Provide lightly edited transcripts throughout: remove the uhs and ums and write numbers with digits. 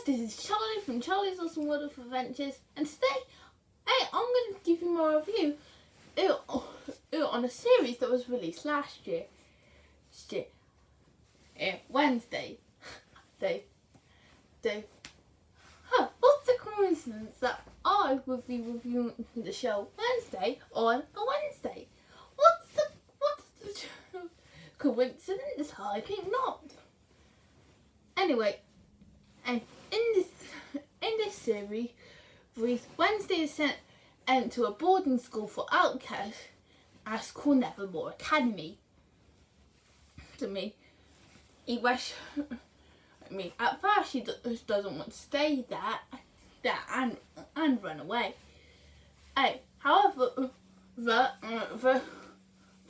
guys, this is Charlie from Charlie's Awesome World of Adventures, and today, I'm going to give you my review on a series that was released last year. Wednesday. What's the coincidence that I will be reviewing the show Wednesday on a Wednesday? What's the coincidence? I think not. Anyway, and in this series, Wednesday is sent to a boarding school for outcasts called Nevermore Academy. At first she doesn't want to stay there and run away. However,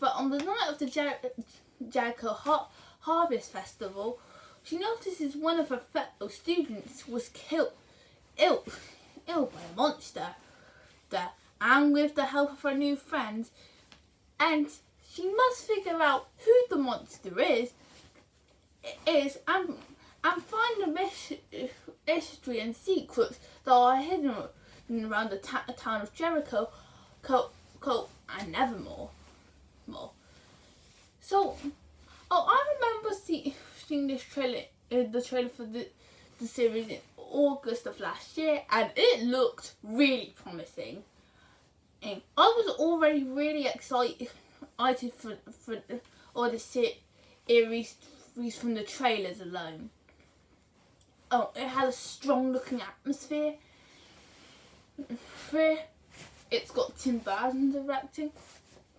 on the night of the Jericho Harvest Festival, she notices one of her fellow students was killed by a monster there, and with the help of her new friends, and she must figure out who the monster is and find the mystery and secrets that are hidden around the town of Jericho and Nevermore. So, I remember seeing this trailer, the trailer for the series in August of last year, and it looked really promising. And I was already really excited for all the series from the trailers alone. It had a strong looking atmosphere. It's got Tim Burton directing,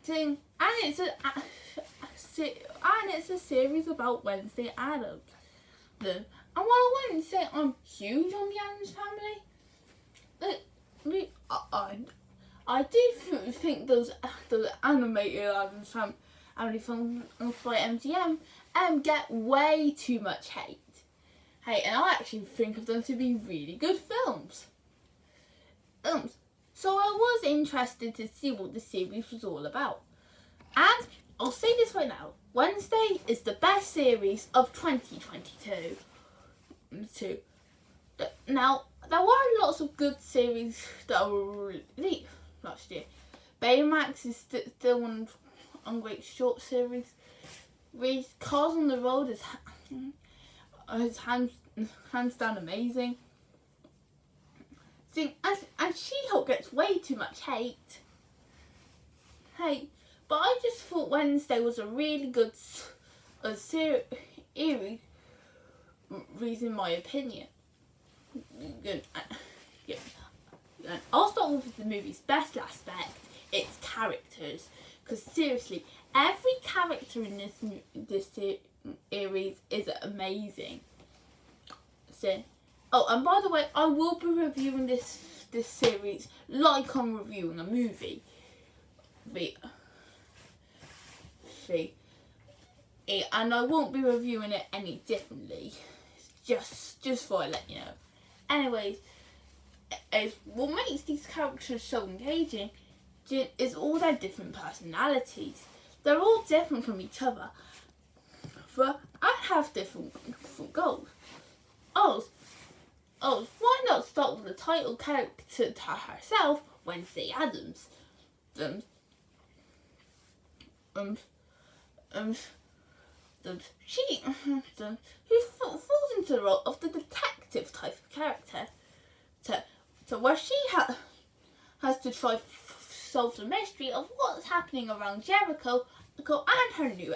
and it's a series about Wednesday Addams. And while I wouldn't say I'm huge on the Addams family, I do think those animated Addams family films by MGM get way too much hate. And I actually think of them to be really good films. So I was interested to see what the series was all about. And I'll say this right now, Wednesday is the best series of 2022. Now, there were lots of good series that were released last year. Baymax is still one on great short series. Cars on the Road is hands down amazing. And She-Hulk gets way too much hate. But I just thought Wednesday was a really good series, in my opinion. I'll start with the movie's best aspect, its characters. Because seriously, every character in this series is amazing. And by the way, I will be reviewing this series like I'm reviewing a movie. And I won't be reviewing it any differently. Just for I let you know. Anyways, what makes these characters so engaging is all their different personalities. They're all different from each other, but I have different goals. Why not start with the title character to herself, Wednesday Addams? She who falls into the role of the detective type of character, to where she has to try solve the mystery of what's happening around Jericho and her new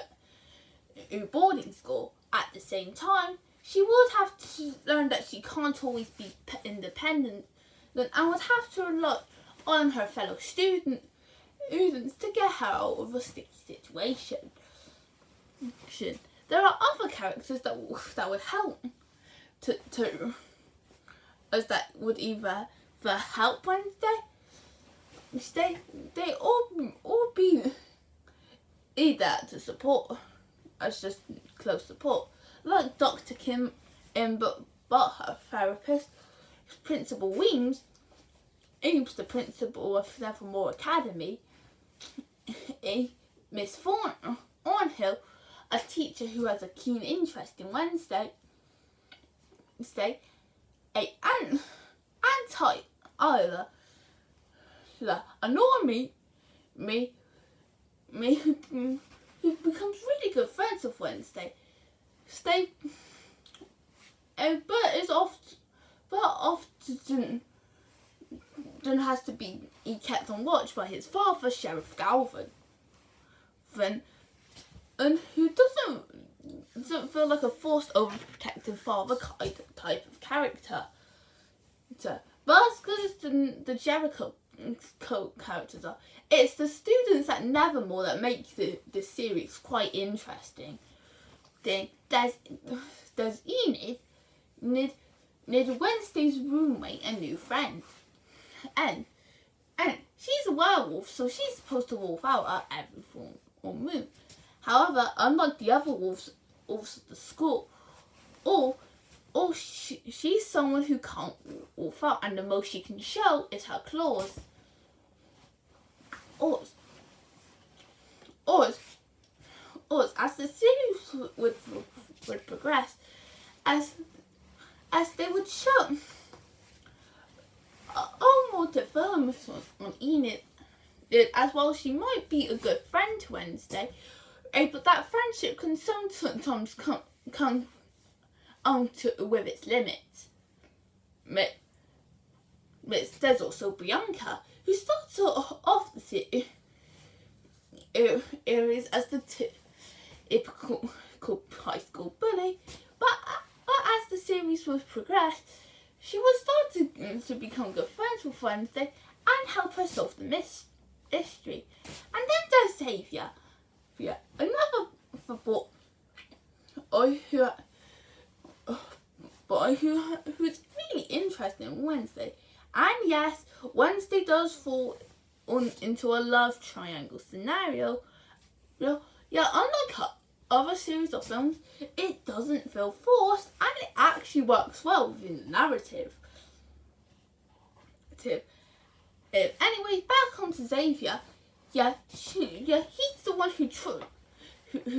boarding school. At the same time, she would have to learn that she can't always be independent, and would have to rely on her fellow students to get her out of a sticky situation. There are other characters that would help that would either help Wednesday. They all be either to support as just close support, like Dr. Kim, but her therapist, Principal Weems, the principal of Nevermore Academy, Miss Thornhill, a teacher who has a keen interest in Wednesday, and Tyler and Normie who becomes really good friends with Wednesday. But often has to be kept on watch by his father, Sheriff Galvin, and who doesn't feel like a forced overprotective father type of character. But as good as the Jericho characters are, it's the students at Nevermore that make the series quite interesting. There's Enid, Wednesday's roommate and new friend, and she's a werewolf, so she's supposed to wolf out at every full moon. However, unlike the other wolves at the school, she's someone who can't wolf out, and the most she can show is her claws. As the series would progress, as they would show more development on Enid, as well. She might be a good friend to Wednesday, but that friendship can sometimes come with its limits. There's also Bianca, who starts off the series as the typical high school bully, but as the series would progress, she would start to become good friends with Wednesday and help her solve the mystery. And then there's Xavier, another boy who's really interested in Wednesday. And yes, Wednesday does fall into a love triangle scenario. Unlike other series of films, it doesn't feel forced, and it actually works well within the narrative. Anyway, back on to Xavier. He's the one who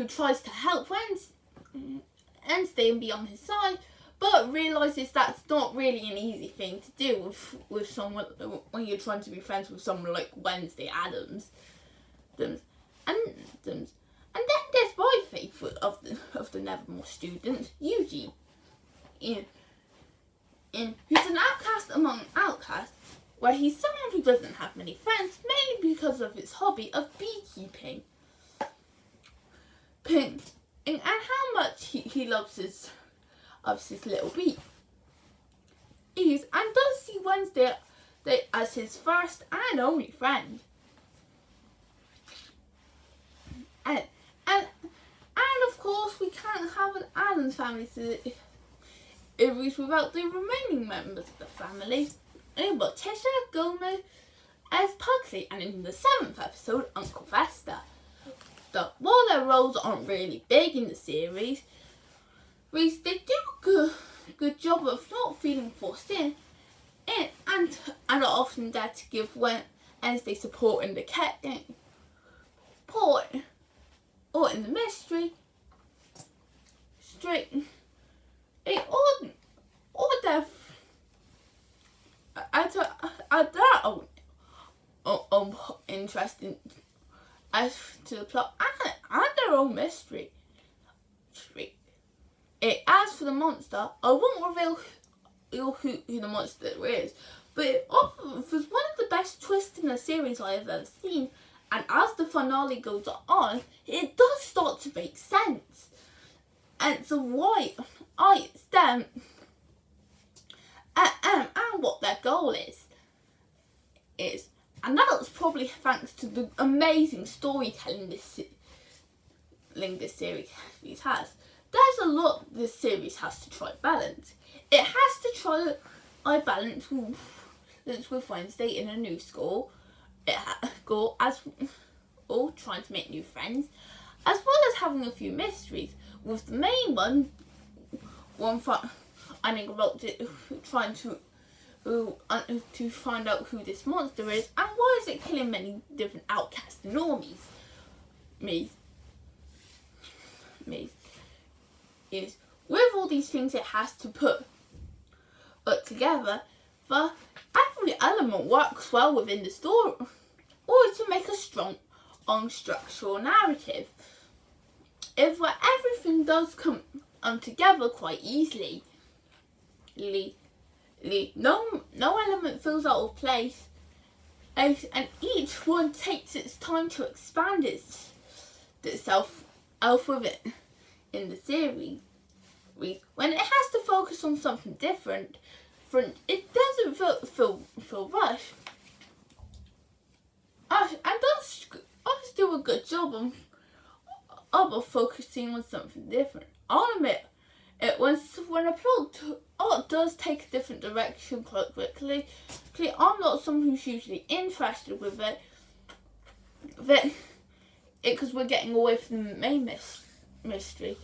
tries to help Wednesday and be on his side, but realizes that's not really an easy thing to do with someone when you're trying to be friends with someone like Wednesday Addams. And then there's my favourite of the Nevermore students, Eugene, who's an outcast among outcasts, where he's someone who doesn't have many friends, mainly because of his hobby of beekeeping. And how much he loves his little bee. And does see Wednesday as his first and only friend. And of course, we can't have an Addams Family series without the remaining members of the family. But Tisha, Gomez, as Pugsley, and in the 7th episode, Uncle Fester. While their roles aren't really big in the series, they do a good job of not feeling forced in, and are often there to give Wednesday support in the or in the mystery, or their interesting as to the plot and their own mystery. As for the monster, I won't reveal who the monster is, but it offers one of the best twists in the series I have ever seen. And as the finale goes on, it does start to make sense. And so why it's them and what their goal is. And that's probably thanks to the amazing storytelling this series has. There's a lot this series has to try balance. It has to try balance with Wednesday in a new school. Trying to make new friends, as well as having a few mysteries, with the main one finding about it, trying to find out who this monster is and why is it killing many different outcasts and normies. Is with all these things, it has to put together, but every element works well within the story, or to make a strong, structural narrative. If everything does come together quite easily, no element feels out of place, and each one takes its time to expand itself out of it in the series. When it has to focus on something different, it doesn't feel rushed. And does do a good job of focusing on something different. I'll admit, when a plot does take a different direction quite quickly. I'm not someone who's usually interested with it, because we're getting away from the main mystery.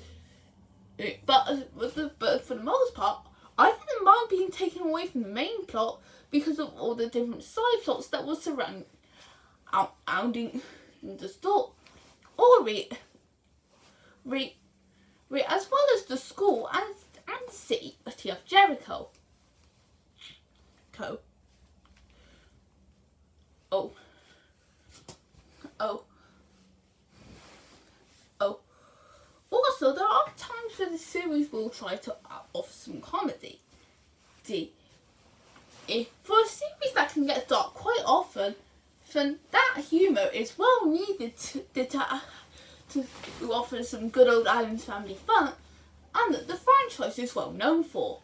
But for the most part, I didn't mind being taken away from the main plot because of all the different side plots that were surrounding the story. As well as the school and the city of Jericho. Also, there are times where the series will try to offer some comedy. For a series that can get dark quite often, then that humour is well needed to offer some good old Addams Family fun, and that the franchise is well known for.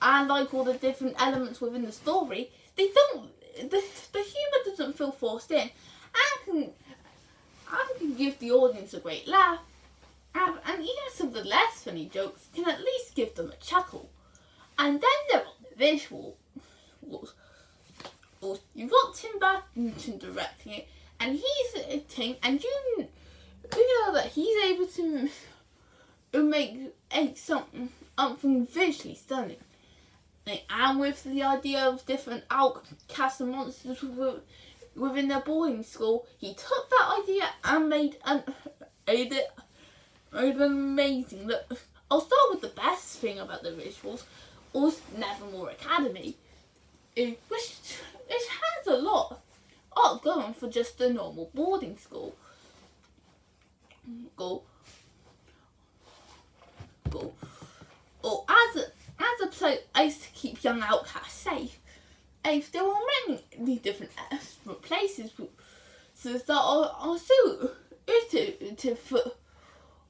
And like all the different elements within the story, the humour doesn't feel forced in, and can give the audience a great laugh, and even some of the less funny jokes can at least give them a chuckle. And then there are the visuals. You've got Tim Burton directing it, and he's editing, and you know that he's able to make something visually stunning. And with the idea of different outcasts and monsters within their boarding school, he took that idea and made it amazing. Look, I'll start with the best thing about the visuals, was Nevermore Academy, which has a lot going for just a normal boarding school. Or as a place to keep young outcasts safe, there are many different places that are suited for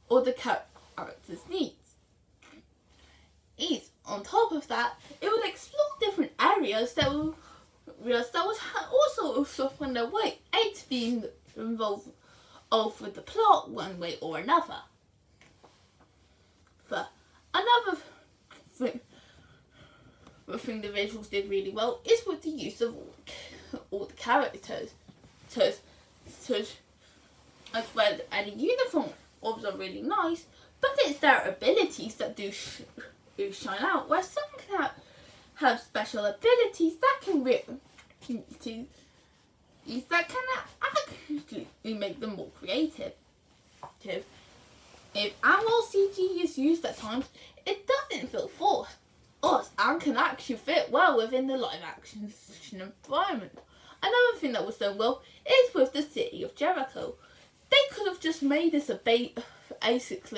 all the characters' needs. On top of that, it would explore different areas that would also find their way to being involved with the plot one way or another. But another thing the visuals did really well is with the use of all the characters, as well. And the uniform are really nice, but it's their abilities that do shine out. Where some can have special abilities that can actually make them more creative. If animal CG is used at times, it doesn't feel forced, and can actually fit well within the live action environment. Another thing that was done well is with the city of Jericho. They could have just made this a basic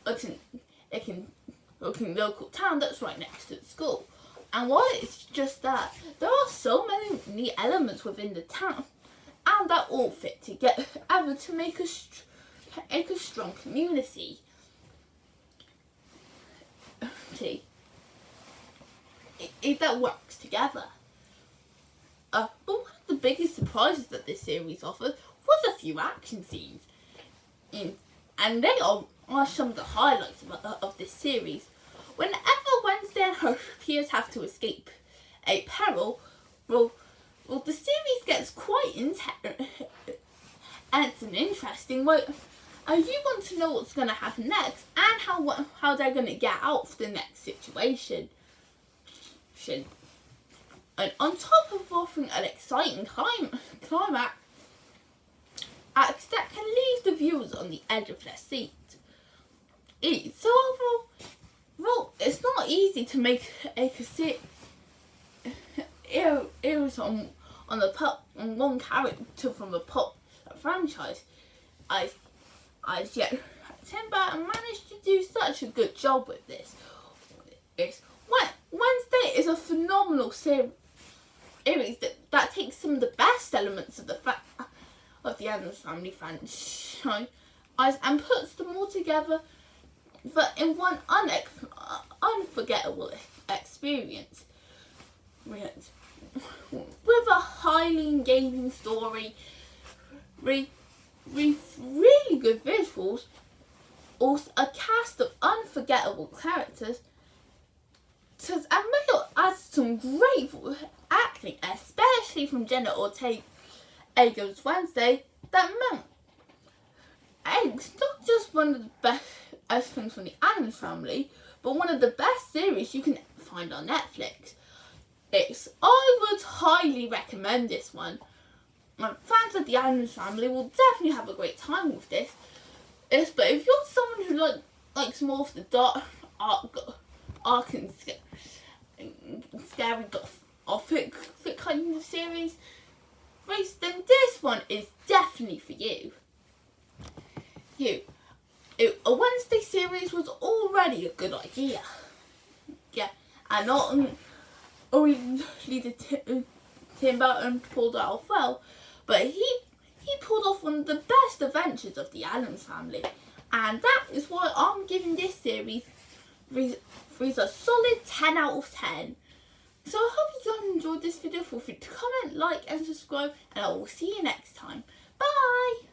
looking local town that's right next to the school. And while it's just that, there are so many elements within the town, and that all fit together to make a strong community. That works together. But one of the biggest surprises that this series offers was a few action scenes, and they are some of the highlights of this series. Whenever Wednesday and her peers have to escape a peril, the series gets quite intense and interesting. You want to know what's going to happen next and how they're going to get out of the next situation. And on top of offering an exciting climax that can leave the viewers on the edge of their seat. So overall, it's not not easy to make a series on one character from a pop franchise as yet. Tim Burton managed to do such a good job with this. Wednesday is a phenomenal series that takes some of the best elements of the Addams Family franchise and puts them all together in one unforgettable experience. With a highly engaging story, really good visuals, also a cast of unforgettable characters, and Mayo adds some great acting, especially from Jenna Ortega's Wednesday, that meant it's not just one of the best things from the Addams Family, but one of the best series you can find on Netflix. I would highly recommend this one. Fans of the Addams Family will definitely have a great time with this. But if you're someone who likes more of the dark and scary gothic kind of series, then this one is definitely for you. A Wednesday series was already a good idea. Yeah, and not only did Tim Burton pulled it off well, but he pulled off one of the best adventures of the Addams Family, and that is why I'm giving this series a solid 10 out of 10. So I hope you guys enjoyed this video. Feel free to comment, like and subscribe, and I will see you next time. Bye!